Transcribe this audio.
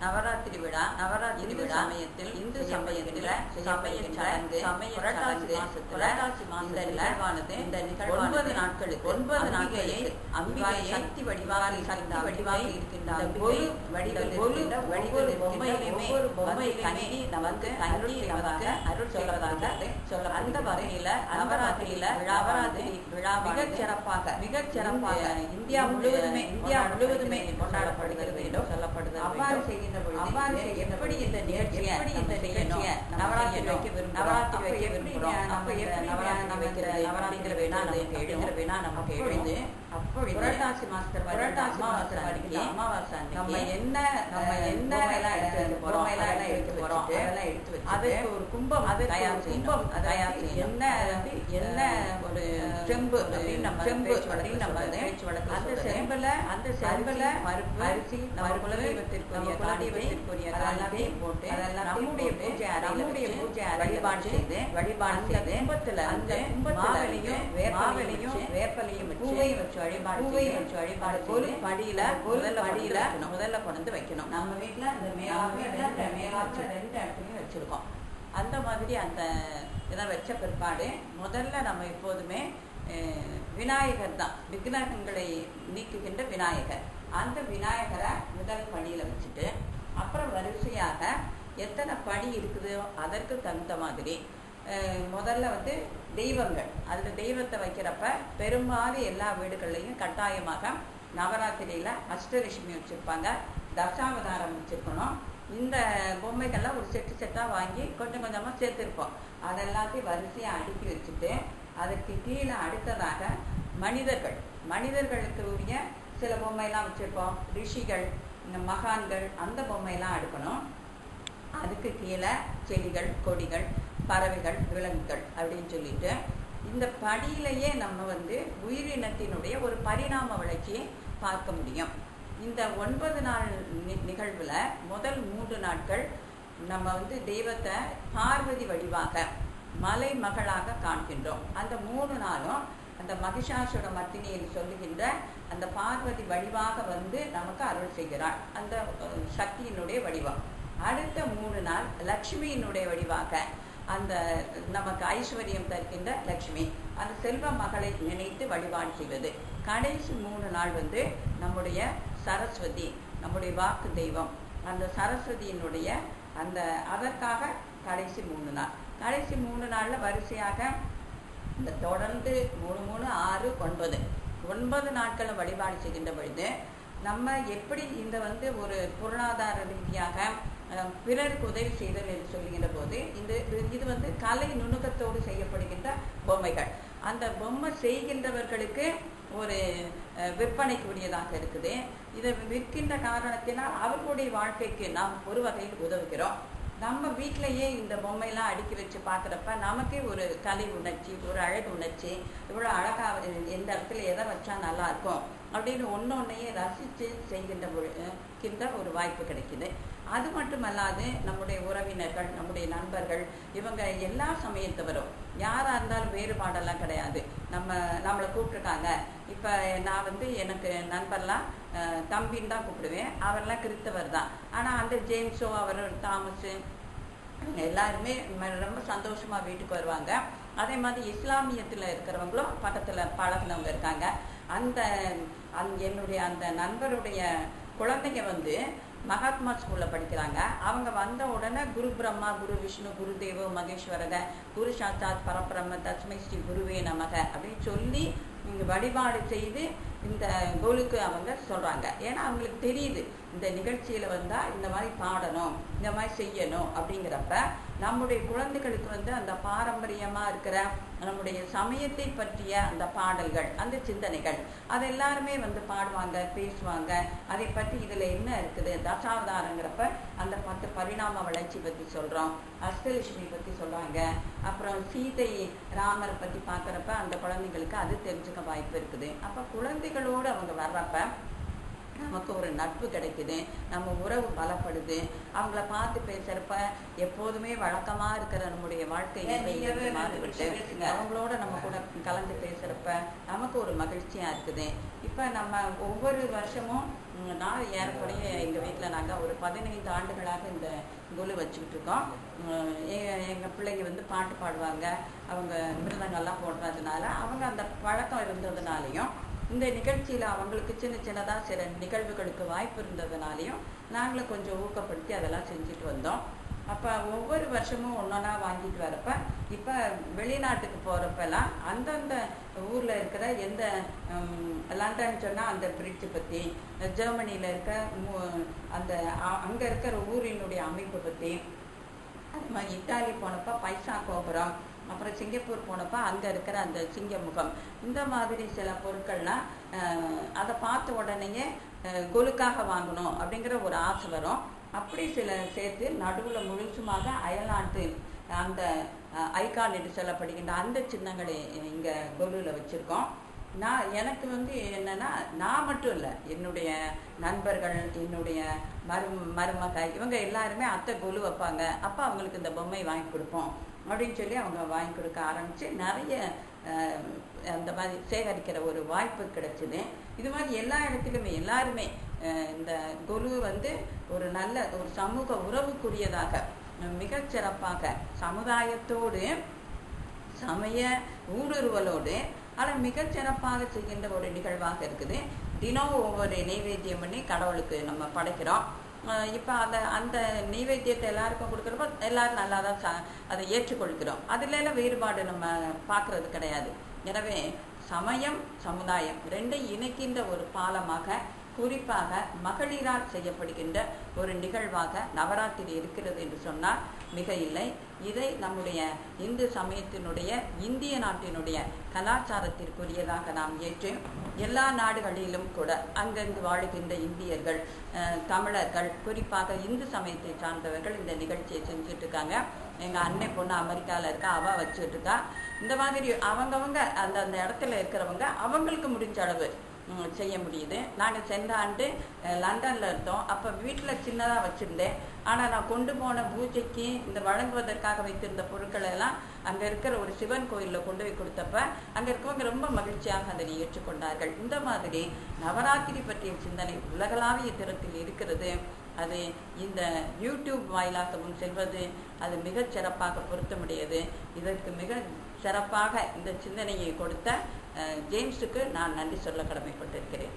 நவராத்திரி விழா சமயத்தில் இந்து சமயத்தில் புரட்டாசி மாசத்துல இந்த நிகழ்வானது 9 நாட்களுக்கு அம்பிகையை சக்தி வடிவாக இருக்கின்ற ஒவ்வொரு பொம்மையிலுமே நமக்கு அருள் செய்வதாக சொல்ல அந்த வகையில நவராத்திரியில விழா மிகச் சிறப்பாக இந்தியா முழுவதுமே கொண்டாடப்படுகிறது என்றும் சொல்லப்படுகிறது. அவ்வாறு செய்கின்ற பொழுது எப்படி இந்த நிகழ்ச்சியை நவராத்திரி வைக்க விரும்புகிறோம் நவராத்திரி வேணா நமக்கு எழுந்து அப்பொழுது புரட்டாசி மாசத்துல அமாவாசை நம்ம என்ன எடுத்து போறோம் அதெல்லாம் எடுத்து வச்சு அதுக்கு ஒரு கும்பம் தயார் செய்யணும். என்ன ஒரு செம்பு நம்ம அந்த செம்புல பருப்பு அரிசி நம்ம குலதெய்வத்திற்குரிய அதெல்லாத்தையும் போட்டு நம்முடைய பூஜை வழிபாடு செய்து கும்பத்துல அந்த மாவிலையும் வேப்பலையும் வச்சு வழிபாடு ஒரு படியில முதல்ல கொண்டு வைக்கணும். நம்ம வீட்டுல இந்த மேலாச்சு 2 இடத்துலையும் வச்சிருக்கோம். அந்த மாதிரி அந்த இதை வச்ச பிற்பாடு முதல்ல நம்ம எப்போதுமே விநாயகர் தான், விக்னங்களை நீக்குகின்ற விநாயகர். அந்த விநாயகரை முதல் படியில வச்சுட்டு அப்புறம் வரிசையாக எத்தனை படி இருக்குதோ அதற்கு தகுந்த மாதிரி முதல்ல தெய்வங்கள், அதில் தெய்வத்தை வைக்கிறப்ப பெரும்பாலும் எல்லா வீடுகள்லையும் கட்டாயமாக நவராத்திரியில் அஷ்டலட்சுமி வச்சுருப்பாங்க, தசாவதாரம் வச்சுருக்கணும். இந்த பொம்மைகள்லாம் ஒரு செட்டாக வாங்கி கொஞ்சம் கொஞ்சமாக சேர்த்துருப்போம். அதெல்லாத்தையும் வரிசையாக அடுக்கி வச்சுட்டு அதுக்கு கீழே அடுத்ததாக மனிதர்களுக்கு உரிய சில பொம்மையெல்லாம் வச்சுருப்போம். ரிஷிகள், இந்த மகான்கள், அந்த பொம்மையெல்லாம் அடுக்கணும். அதுக்கு கீழே செடிகள், கொடிகள், பறவைகள், விலங்குகள் அப்படின்னு சொல்லிட்டு இந்த படியிலேயே நம்ம உயிரினத்தினுடைய ஒரு பரிணாம வளர்ச்சியை பார்க்க முடியும். இந்த 9 நாள் நிகழ்வுல முதல் 3 நாட்கள் நம்ம தெய்வத்தை பார்வதி வடிவாக மலை மகளாக காண்கின்றோம். அந்த 3 நாளும் அந்த மகிஷாசுர மர்த்தினியில் சொல்லுகின்ற அந்த பார்வதி வடிவாக நமக்கு அருள் செய்கிறாள், அந்த சக்தியினுடைய வடிவம். அடுத்த 3 நாள் லக்ஷ்மியினுடைய வடிவாக அந்த நமக்கு ஐஸ்வர்யம் தருகின்ற லக்ஷ்மி, அந்த செல்வ மகளை நினைத்து வழிபாடு செய்வது. கடைசி 3 நாள் நம்முடைய சரஸ்வதி, நம்முடைய வாக்கு தெய்வம், அந்த சரஸ்வதியினுடைய அதற்காக கடைசி 3 நாள். கடைசி 3 நாளில் வரிசையாக இந்த தொடர்ந்து 3, 3, 6, 9 நாட்களும் வழிபாடு செய்கின்ற பொழுது நம்ம எப்படி இந்த ஒரு பொருளாதார ரீதியாக பிறருக்கு உதவி செய்தல் என்று சொல்லுகின்ற போது இது கலை நுணுக்கத்தோடு செய்யப்படுகின்ற பொம்மைகள். அந்த பொம்மை செய்கின்றவர்களுக்கு ஒரு விற்பனைக்குரியதாக இருக்குது. இதை விற்கின்ற காரணத்தினால் அவர்களுடைய வாழ்க்கைக்கு நாம் ஒரு வகையில் உதவுகிறோம். நம்ம வீட்டிலையே இந்த பொம்மையெல்லாம் அடுக்கி வச்சு பார்க்குறப்ப நமக்கே ஒரு கலை உணர்ச்சி, ஒரு அழகு உணர்ச்சி, இவ்வளோ அழகாக எந்த இடத்துல எதை வச்சா நல்லாயிருக்கும் அப்படின்னு ஒன்றையே ரசித்து செய்கின்ற ஒரு வாய்ப்பு கிடைக்குது. அது மட்டுமல்லாது நம்முடைய உறவினர்கள், நம்முடைய நண்பர்கள், இவங்க எல்லா சமயத்தவரும் யாராக இருந்தாலும் வேறுபாடெல்லாம் கிடையாது. நம்மளை கூப்பிட்ருக்காங்க. இப்போ நான் எனக்கு நண்பர்லாம் தம்பின்னு தான் கூப்பிடுவேன். அவரெல்லாம் கிறிஸ்தவர் தான். ஆனால் அந்த ஜேம்ஸோ, அவர் தாமஸு எல்லாருமே ரொம்ப சந்தோஷமாக வீட்டுக்கு வருவாங்க. அதே மாதிரி இஸ்லாமியத்தில் இருக்கிறவங்களும் பக்கத்தில் பழகினவங்க இருக்காங்க. என்னுடைய அந்த நண்பருடைய குழந்தைங்க மகாத்மா ஸ்கூலில் படிக்கிறாங்க. அவங்க வந்த உடனே குரு பிரம்மா, குரு விஷ்ணு, குரு தேவோ மகேஸ்வரக, குரு சாஸ்தாத் பரபிரம்ம தஸ்மை ஸ்ரீ குருவே நமக அப்படின்னு சொல்லி வழிபாடு செய்து இந்த கோலுக்கு அவங்க சொல்கிறாங்க. ஏன்னா அவங்களுக்கு தெரியுது இந்த நிகழ்ச்சியில் வந்தால் இந்த மாதிரி பாடணும், இந்த மாதிரி செய்யணும். அப்படிங்கிறப்ப நம்முடைய குழந்தைகளுக்கு அந்த பாரம்பரியமாக இருக்கிற நம்முடைய சமயத்தை பற்றிய அந்த பாடல்கள், அந்த சிந்தனைகள் அது எல்லாருமே பாடுவாங்க, பேசுவாங்க. அதை பற்றி இதில் என்ன இருக்குது, தசாவதாரங்கிறப்ப அந்த 10 பரிணாம வளர்ச்சி பற்றி சொல்கிறோம், அஷ்டலட்சுமி பற்றி சொல்கிறாங்க. அப்புறம் சீதை ராமரை பற்றி பார்க்குறப்ப அந்த குழந்தைங்களுக்கு அது தெரிஞ்சுக்க வாய்ப்பு இருக்குது. அப்போ குழந்தைகளோடு அவங்க வர்றப்ப நமக்கு ஒரு நட்பு கிடைக்குது, நம்ம உறவு பலப்படுது. அவங்கள பார்த்து பேசுறப்ப எப்போதுமே வழக்கமாக இருக்கிற நம்முடைய வாழ்க்கையை மாறிவிட்டு அவங்களோட நம்ம கூட கலந்து பேசுறப்ப நமக்கு ஒரு மகிழ்ச்சியா இருக்குது. இப்போ நம்ம ஒவ்வொரு வருஷமும் நான் ஏறக்குறைய எங்கள் வீட்டில் நாங்கள் ஒரு 15 ஆண்டுகளாக இந்த கொலு வச்சுக்கிட்டு இருக்கோம். எங்கள் பிள்ளைங்க வந்து பாட்டு பாடுவாங்க, அவங்க மிருதங்கள்லாம் போடுறதுனால அவங்க அந்த பழக்கம் இருந்ததுனாலையும் இந்த நிகழ்ச்சியில் அவங்களுக்கு சின்ன சின்னதாக சில நிகழ்வுகளுக்கு வாய்ப்பு இருந்ததுனாலையும் நாங்களும் கொஞ்சம் ஊக்கப்படுத்தி அதெல்லாம் செஞ்சுட்டு வந்தோம். அப்போ ஒவ்வொரு வருஷமும் ஒன்றொன்னா வாங்கிட்டு வரப்ப இப்போ வெளிநாட்டுக்கு போகிறப்பெல்லாம் அந்தந்த ஊரில் இருக்கிற எந்த லண்டன் சொன்னால் அந்த பிரிட்ஜை பற்றி, ஜெர்மனியில் இருக்க அந்த அங்கே இருக்கிற ஊரினுடைய அமைப்பை பற்றி, அது மாதிரி இத்தாலி போனப்போ பைசா கோபுரம், அப்புறம் சிங்கப்பூர் போனப்போ அங்கே இருக்கிற அந்த சிங்க முகம், இந்த மாதிரி சில பொருட்கள்லாம் அதை பார்த்த உடனேயே கொலுக்காக வாங்கணும் அப்படிங்கிற ஒரு ஆசை வரும். அப்படி சில சேர்த்து நடுவில் முழுசுமாக அயல்நாட்டு அந்த ஐகான் என்று சொல்லப்படுகின்ற அந்த சின்னங்களை இங்கே கொலுவில் வச்சுருக்கோம். எனக்கு வந்து என்னென்னா, நான் மட்டும் இல்லை, என்னுடைய நண்பர்கள், என்னுடைய மருமக இவங்க எல்லாருமே அத்தை கொலு வைப்பாங்க, அப்போ அவங்களுக்கு இந்த பொம்மை வாங்கி கொடுப்போம் அப்படின்னு சொல்லி அவங்க வாங்கி கொடுக்க ஆரம்பித்து நிறைய அந்த மாதிரி சேகரிக்கிற ஒரு வாய்ப்பு கிடைச்சிது. இது மாதிரி எல்லா இடத்துலையுமே எல்லாருமே இந்த கொலு வந்து ஒரு நல்ல ஒரு சமூக உறவுக்குரியதாக மிகச்சிறப்பாக சமுதாயத்தோடு சமய ஊடுருவலோடு ஆனால் மிகச்சிறப்பாக செய்கின்ற ஒரு நிகழ்வாக இருக்குது. தினம் ஒவ்வொரு நெய்வேத்தியம் பண்ணி கடவுளுக்கு நம்ம படைக்கிறோம். இப்போ அந்த நெய்வேத்தியத்தை எல்லாருக்கும் கொடுக்குறப்போ எல்லோரும் நல்லா தான் அதை ஏற்றுக்கொள்கிறோம். அதுலெல்லாம் வேறுபாடு நம்ம பார்க்குறது கிடையாது. எனவே சமயம் சமுதாயம் ரெண்டையும் இணைக்கின்ற ஒரு பாலமாக, குறிப்பாக மகளிரால் செய்யப்படுகின்ற ஒரு நிகழ்வாக நவராத்திரி இருக்கிறது என்று சொன்னால் மிக இல்லை. இதை நம்முடைய இந்து சமயத்தினுடைய, இந்திய நாட்டினுடைய கலாச்சாரத்திற்குரியதாக நாம் ஏற்று எல்லா நாடுகளிலும் கூட அங்கங்கு வாழுகின்ற இந்தியர்கள், தமிழர்கள், குறிப்பாக இந்து சமயத்தை சார்ந்தவர்கள் இந்த நிகழ்ச்சியை செஞ்சுட்டு இருக்காங்க. எங்கள் அன்னை பொண்ணு அமெரிக்காவில் இருக்கா, அவள் வச்சுட்டு இருக்கா. இந்த மாதிரி அவங்கவங்க அந்த இடத்துல இருக்கிறவங்க அவங்களுக்கு முடிஞ்ச அளவு செய்ய முடியுது. நாங்கள் சென்ற ஆண்டு லண்டனில் இருந்தோம். அப்போ வீட்டில் சின்னதாக வச்சுருந்தேன். ஆனால் நான் கொண்டு போன பூஜைக்கு இந்த வழங்குவதற்காக வைத்திருந்த பொருட்களை எல்லாம் அங்கே இருக்கிற ஒரு சிவன் கோயிலில் கொண்டு போய் கொடுத்தப்ப அங்கே இருக்கவங்க ரொம்ப மகிழ்ச்சியாக அதனை ஏற்றுக்கொண்டார்கள். இந்த மாதிரி நவராத்திரி பற்றிய சிந்தனை உலகளாவிய தரத்தில் இருக்கிறது. அது இந்த யூடியூப் வாயிலாகவும் செல்வது அது மிகச் சிறப்பாக பொருத்தமுடையது. இதற்கு மிக சிறப்பாக இந்த சிந்தனையை கொடுத்த ஜேம்ஸுக்கு நான் நன்றி சொல்ல கடமைப்பட்டிருக்கிறேன்.